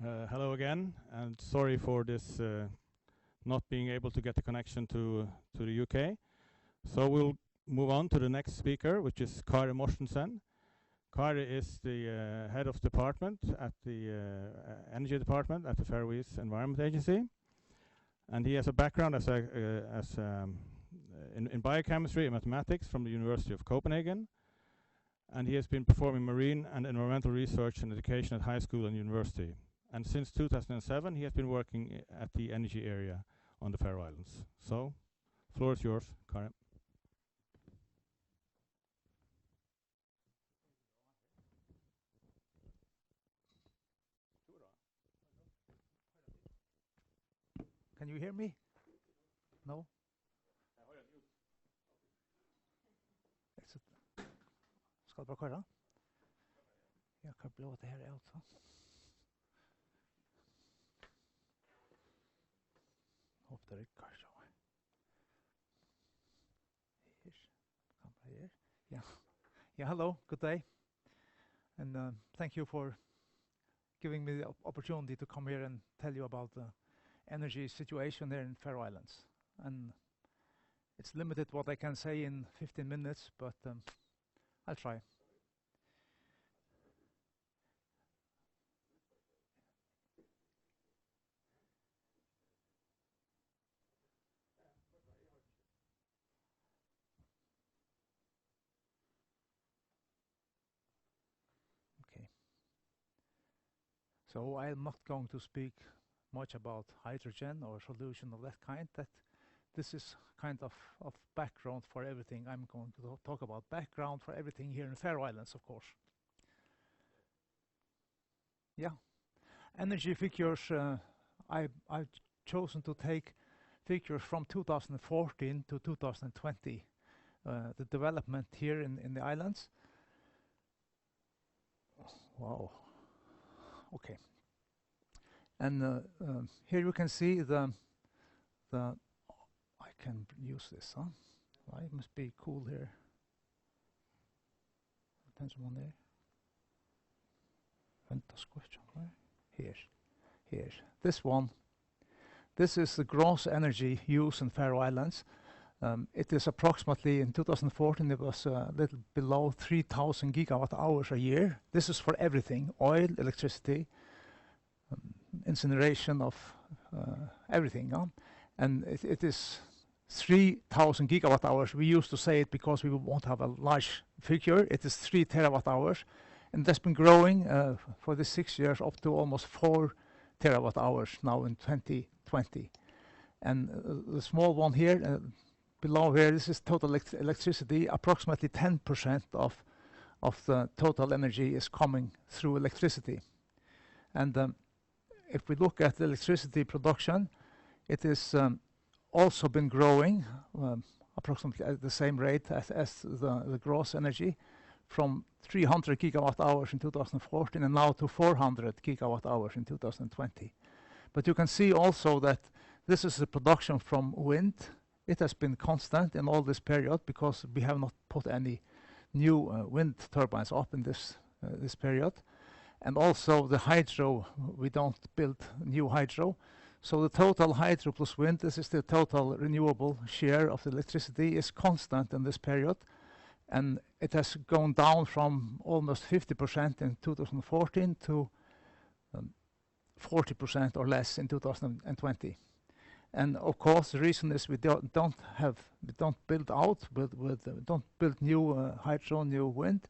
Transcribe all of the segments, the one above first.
Hello again, and sorry for this not being able to get the connection to the UK. So we'll move on to the next speaker, which is Kári Mortensen. Kári is the head of department at the energy department at the Faroese Environment Agency, and he has a background in biochemistry and mathematics from the University of Copenhagen, and he has been performing marine and environmental research and education at high school and university. And since 2007, he has been working at the energy area on the Faroe Islands. So, floor is yours, Kári. Can you hear me? No? Skal det bare køre? Jeg kan blå det her ut. Hope det rykker så. Here. Yeah, hello, good day. And thank you for giving me the opportunity to come here and tell you about the energy situation there in Faroe Islands. And it's limited what I can say in 15 minutes, but I'll try. Okay. So I'm not going to speak much about hydrogen or solution of that kind. That this is kind of background for everything. I'm going to talk about background for everything here in Faroe Islands, of course. Yeah, energy figures. I've chosen to take figures from 2014 to 2020. The development here in the islands. Wow. Okay. And here you can see the. I can use this, huh? Well, it must be cool here. Depends on there. Here. This one. This is the gross energy use in Faroe Islands. It is approximately, in 2014, it was a little below 3,000 gigawatt hours a year. This is for everything: oil, electricity, incineration of everything. And it is 3,000 gigawatt hours. We used to say it because we won't have a large figure. It is 3 terawatt hours. And that's been growing for the 6 years up to almost 4 terawatt hours now in 2020. And the small one here, below here, this is total electricity. Approximately 10% of the total energy is coming through electricity. And if we look at the electricity production, it is also been growing approximately at the same rate as the gross energy, from 300 gigawatt hours in 2014 and now to 400 gigawatt hours in 2020. But you can see also that this is the production from wind. It has been constant in all this period because we have not put any new wind turbines up in this period. And also the hydro, we don't build new hydro. So the total hydro plus wind, this is the total renewable share of the electricity, is constant in this period. And it has gone down from almost 50% in 2014 to 40% or less in 2020. And of course, the reason is we don't build out don't build new hydro, new wind,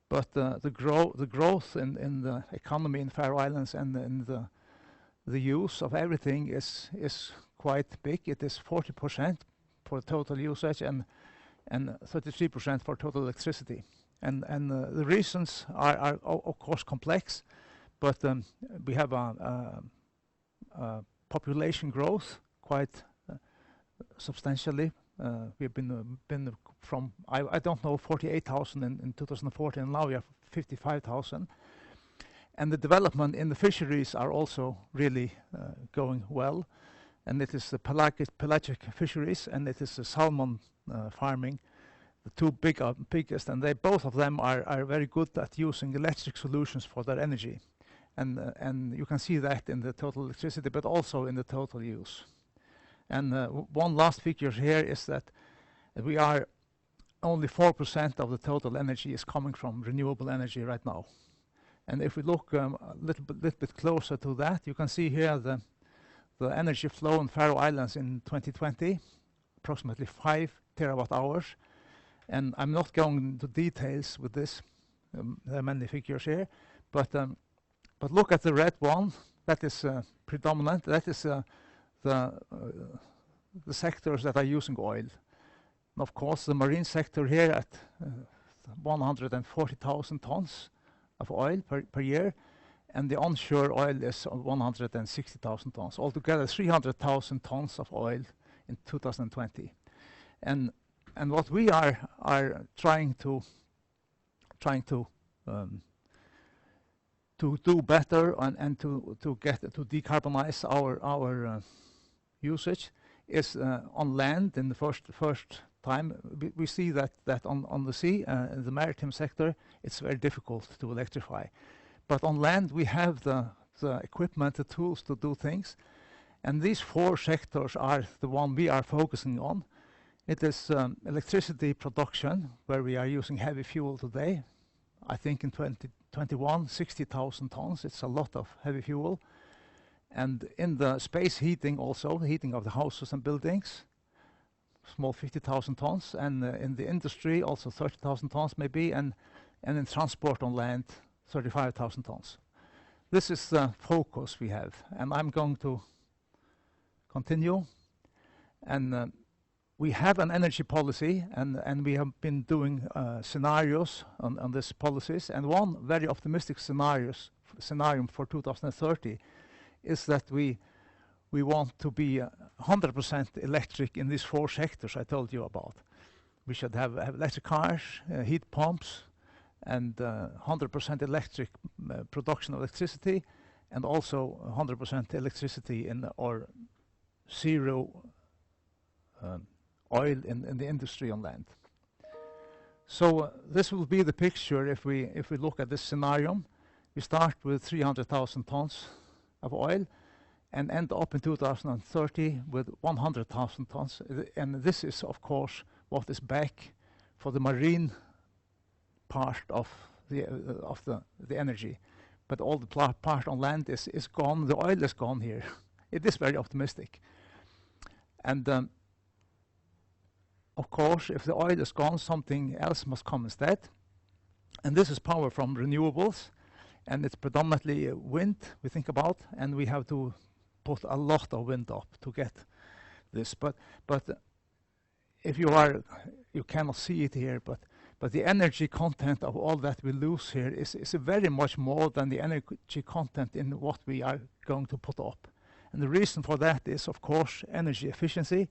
but the growth in the economy in Faroe Islands and in the use of everything is quite big. It is 40% for total usage and 33% for total electricity. And the reasons are of course complex, but we have a population growth quite substantially. We've been from I don't know 48,000 in 2014, and now we have 55,000. And the development in the fisheries are also really going well. And it is the pelagic fisheries, and it is the salmon farming, the two biggest, and both of them are very good at using electric solutions for their energy. and you can see that in the total electricity, but also in the total use. And one last figure here is that we are only 4% of the total energy is coming from renewable energy right now. And if we look a little bit closer to that, you can see here the energy flow in Faroe Islands in 2020, approximately 5 terawatt hours. And I'm not going into details with this. There are many figures here, but look at the red one. That is predominant. That is the sectors that are using oil. And of course, the marine sector here at 140,000 tons of oil per year, and the onshore oil is 160,000 tons. Altogether, 300,000 tons of oil in 2020. And what we are trying to do better and to decarbonize our usage is on land. In the first time we see that on the sea, in the maritime sector, it's very difficult to electrify. But on land we have the equipment, the tools to do things, and these 4 sectors are the one we are focusing on. It is electricity production, where we are using heavy fuel today. I think in 2021, 60,000 tons. It's a lot of heavy fuel. And in the space heating also, the heating of the houses and buildings, small 50,000 tons. And in the industry also 30,000 tons maybe. And in transport on land, 35,000 tons. This is the focus we have. And I'm going to continue. And we have an energy policy, and we have been doing scenarios on these policies. And one very optimistic scenario for 2030 is that we want to be 100% electric in these 4 sectors I told you about. We should have electric cars, heat pumps, and 100% electric production of electricity, and also 100% electricity or zero oil in the industry on land. So this will be the picture if we look at this scenario. We start with 300,000 tons of oil and end up in 2030 with 100,000 tons. And this is, of course, what is back for the marine part of the energy. But all the part on land is gone. The oil is gone here. It is very optimistic. And of course, if the oil is gone, something else must come instead. And this is power from renewables. And it's predominantly wind we think about. And we have to put a lot of wind up to get this. But if you cannot see it here, but the energy content of all that we lose here is very much more than the energy content in what we are going to put up. And the reason for that is, of course, energy efficiency.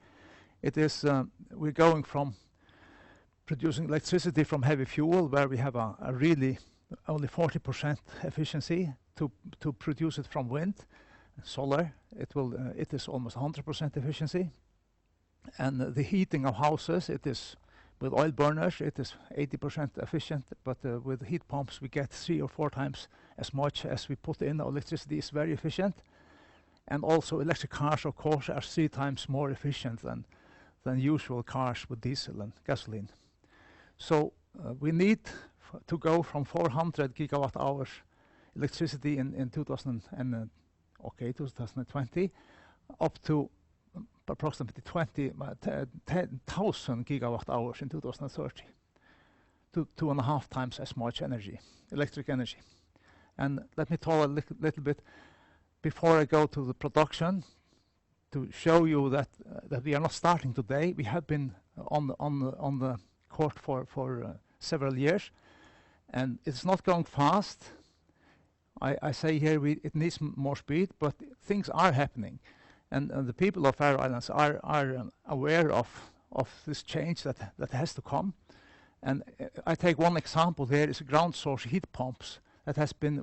It is we're going from producing electricity from heavy fuel, where we have a really only 40% efficiency, to produce it from wind, solar. It is almost 100% efficiency. And the heating of houses, it is with oil burners, it is 80% efficient, but with heat pumps we get 3 or 4 times as much as we put in. Electricity is very efficient. And also electric cars, of course, are 3 times more efficient than usual cars with diesel and gasoline. So we need to go from 400 gigawatt hours electricity in 2020 up to approximately 10,000 gigawatt hours in 2030. 2.5 times as much energy, electric energy. And let me talk a little bit before I go to the production, to show you that we are not starting today. We have been on the court for several years, and it's not going fast. I say here it needs more speed, but things are happening, and the people of Faroe Islands are aware of this change that has to come. And I take one example here is ground source heat pumps that has been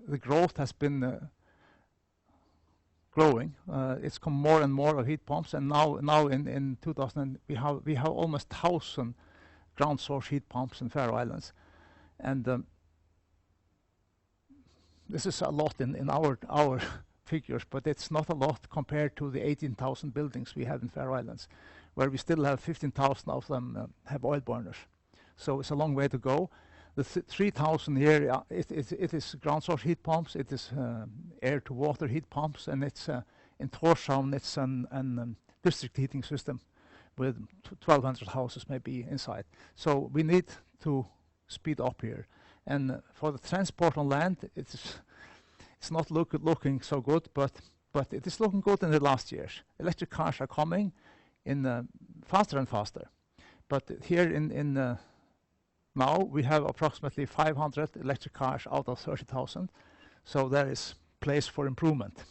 the growth has been growing. It's come more and more of heat pumps, and now in 2000 we have almost 1,000 ground source heat pumps in Faroe Islands, and this is a lot in our figures, but it's not a lot compared to the 18,000 buildings we have in Faroe Islands, where we still have 15,000 of them have oil burners. So it's a long way to go. The 3,000 here, it is ground source heat pumps, it is air to water heat pumps, and it's in Tórshavn it's an district heating system with 1,200 houses maybe inside. So we need to speed up here. And for the transport on land, it's not looking so good, but it is looking good in the last years. Electric cars are coming in faster and faster. But here in now we have approximately 500 electric cars out of 30,000, so there is place for improvement.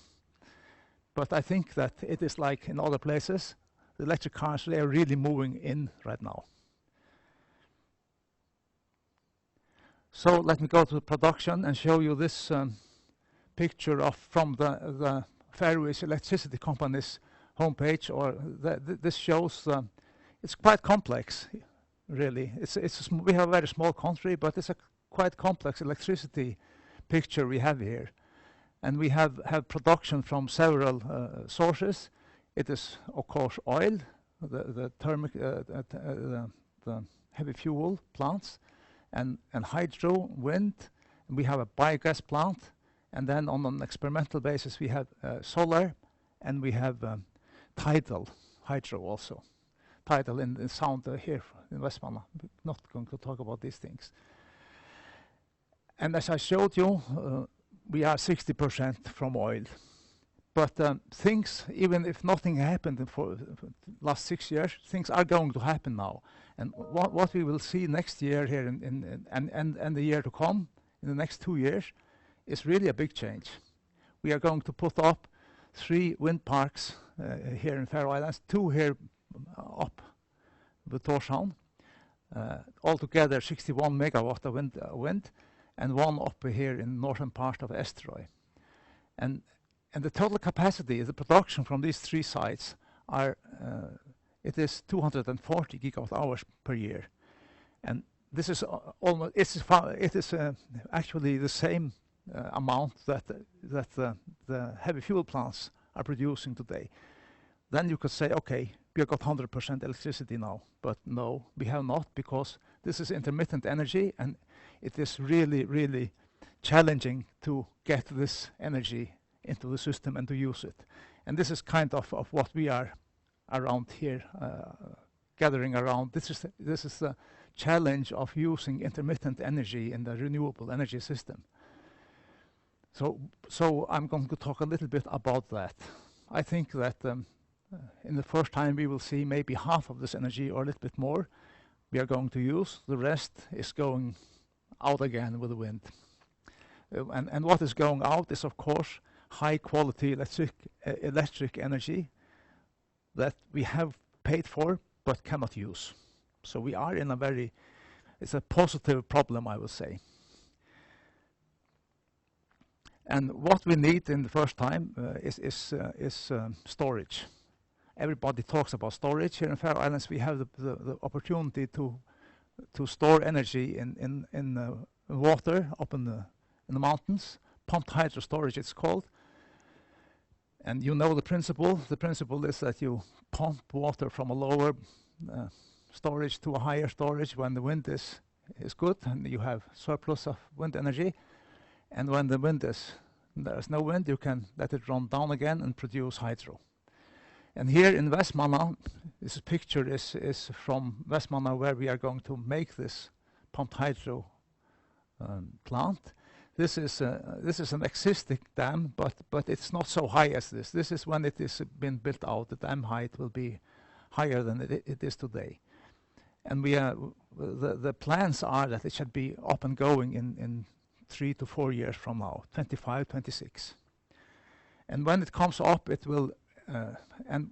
But I think that it is like in other places, the electric cars, they are really moving in right now. So let me go to production and show you this picture from the Faroese electricity company's homepage. Or this shows it's quite complex, really. We have a very small country, but it's a quite complex electricity picture we have here. And we have production from several sources. It is, of course, oil, the thermic, the heavy fuel plants, and hydro, wind. And we have a biogas plant. And then on an experimental basis, we have solar, and we have tidal hydro also. Tidal in the sound here in Vestmanna. I'm not going to talk about these things. And as I showed you, we are 60% from oil. But things, even if nothing happened for the last 6 years, things are going to happen now. And what we will see next year here and the year to come, in the next 2 years, is really a big change. We are going to put up 3 wind parks here in Faroe Islands, 2 here up the Tórshavn, altogether 61 megawatt of wind, and 1 up here in northern part of Eysturoy. And the total capacity, the production from these 3 sites are, it is 240 gigawatt hours per year. And this is almost, it is actually the same amount that the heavy fuel plants are producing today. Then you could say, okay, we have got 100% electricity now. But no, we have not, because this is intermittent energy, and it is really, really challenging to get this energy into the system and to use it. And this is kind of what we are around here, gathering around. This is the challenge of using intermittent energy in the renewable energy system. So I'm going to talk a little bit about that. I think that in the first time we will see maybe half of this energy or a little bit more we are going to use. The rest is going out again with the wind. And what is going out is, of course, high quality electric energy that we have paid for but cannot use. So we are in it's a positive problem, I would say. And what we need in the first time is storage. Everybody talks about storage. Here in Faroe Islands, we have the opportunity to store energy in water up in the mountains. Pumped hydro storage, it's called. And you know the principle. The principle is that you pump water from a lower storage to a higher storage when the wind is good and you have surplus of wind energy. And when there's no wind, you can let it run down again and produce hydro. And here in Vestmanna, this picture is from Vestmanna, where we are going to make this pumped hydro plant. This is an existing dam, but it's not so high as this. This is when it is been built out. The dam height will be higher than it is today. And the plans are that it should be up and going in 3 to 4 years from now, 25, 26. And when it comes up, it will, and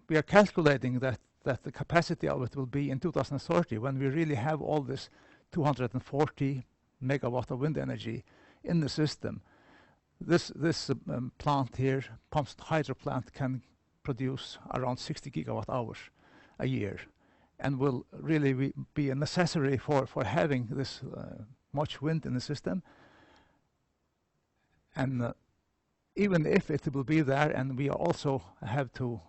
we are calculating that the capacity of it will be in 2030, when we really have all this 240 megawatt of wind energy in the system. This plant here, pumped hydro plant, can produce around 60 gigawatt hours a year, and will really be a necessary for having this much wind in the system. And even if it will be there, and we also have to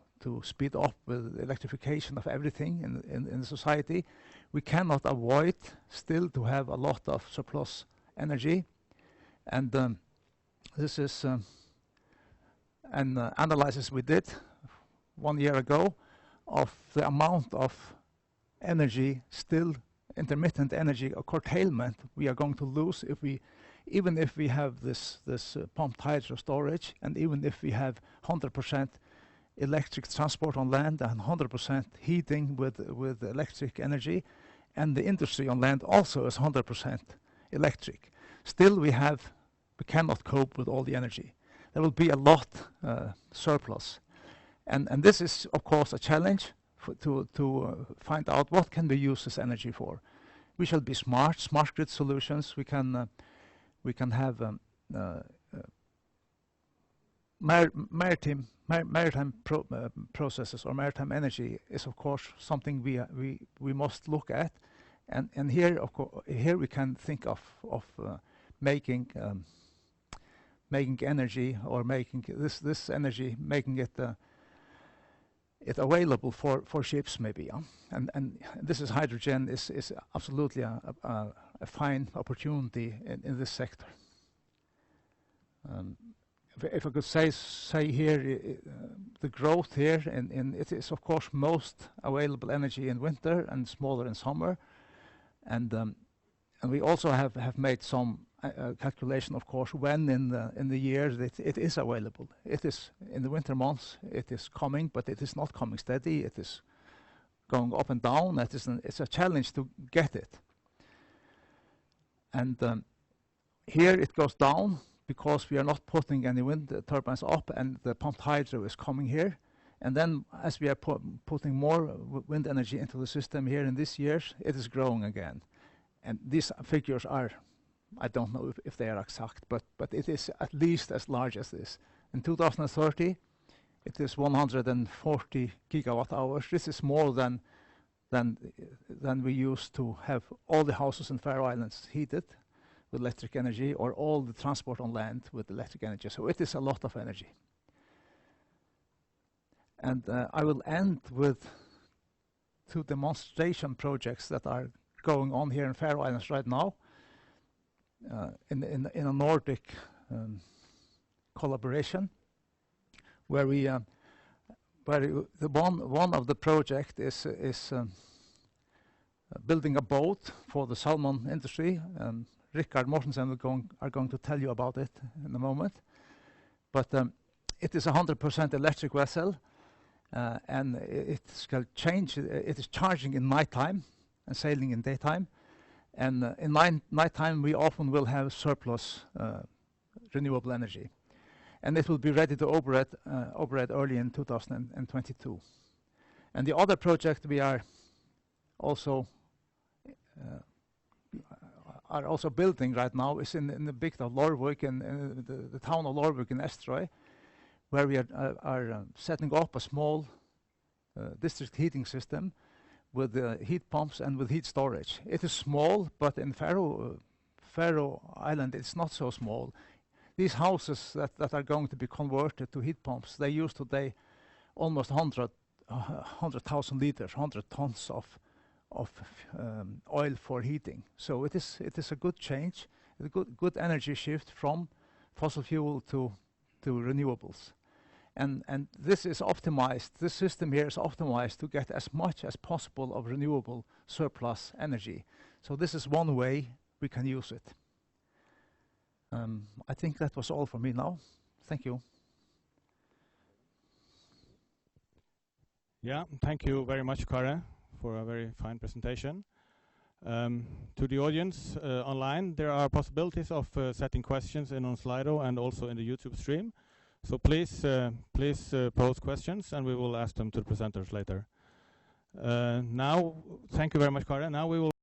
speed up with electrification of everything in the society, we cannot avoid still to have a lot of surplus energy. And this is an analysis we did 1 year ago of the amount of energy, still intermittent energy or curtailment we are going to lose if we, even if we have this pumped hydro storage, and even if we have 100% electric transport on land and 100% heating with electric energy, and the industry on land also is 100% electric. Still we cannot cope with all the energy. There will be a lot surplus. And this is of course a challenge to find out what can we use this energy for. We shall be smart grid solutions. We can have maritime processes, or maritime energy is of course something we must look at, and here we can think of making energy, or making this energy, making it available for ships maybe, and this is hydrogen is absolutely a fine opportunity in this sector. If I could say here, the growth here, and it is of course most available energy in winter and smaller in summer, and we also have made some calculation, of course, when in the year that it is available. It is in the winter months. It is coming, but it is not coming steady. It is going up and down. It's a challenge to get it. And here it goes down because we are not putting any wind turbines up, and the pumped hydro is coming here. And then, as we are putting more wind energy into the system here in this year, it is growing again. And these figures are, I don't know if they are exact, but it is at least as large as this. In 2030, it is 140 gigawatt hours. This is more than we used to have all the houses in Faroe Islands heated with electric energy, or all the transport on land with electric energy. So it is a lot of energy. And I will end with 2 demonstration projects that are going on here in Faroe Islands right now, in a Nordic collaboration, where one of the project is building a boat for the salmon industry. Kári Mortensen are going to tell you about it in a moment. But it is a 100% electric vessel, and it is charging in nighttime and sailing in daytime. And in nighttime, we often will have surplus renewable energy. And it will be ready to operate early in 2022. And the other project we are also building right now is in the big of Lorvik, in the town of Lorvik in Estrøy, where we are setting up a small district heating system with heat pumps and with heat storage. It is small, but in Faroe Island it's not so small. These houses that are going to be converted to heat pumps, they use today almost 100,000 liters, 100 tons of oil for heating. So it is a good change, a good energy shift from fossil fuel to renewables. And this is optimized. This system here is optimized to get as much as possible of renewable surplus energy. So this is one way we can use it. I think that was all for me now. Thank you. Yeah, thank you very much, Kári, for a very fine presentation. To the audience online, there are possibilities of setting questions in on Slido and also in the YouTube stream. So please pose questions, and we will ask them to the presenters later. Now, thank you very much, Kári. Now we will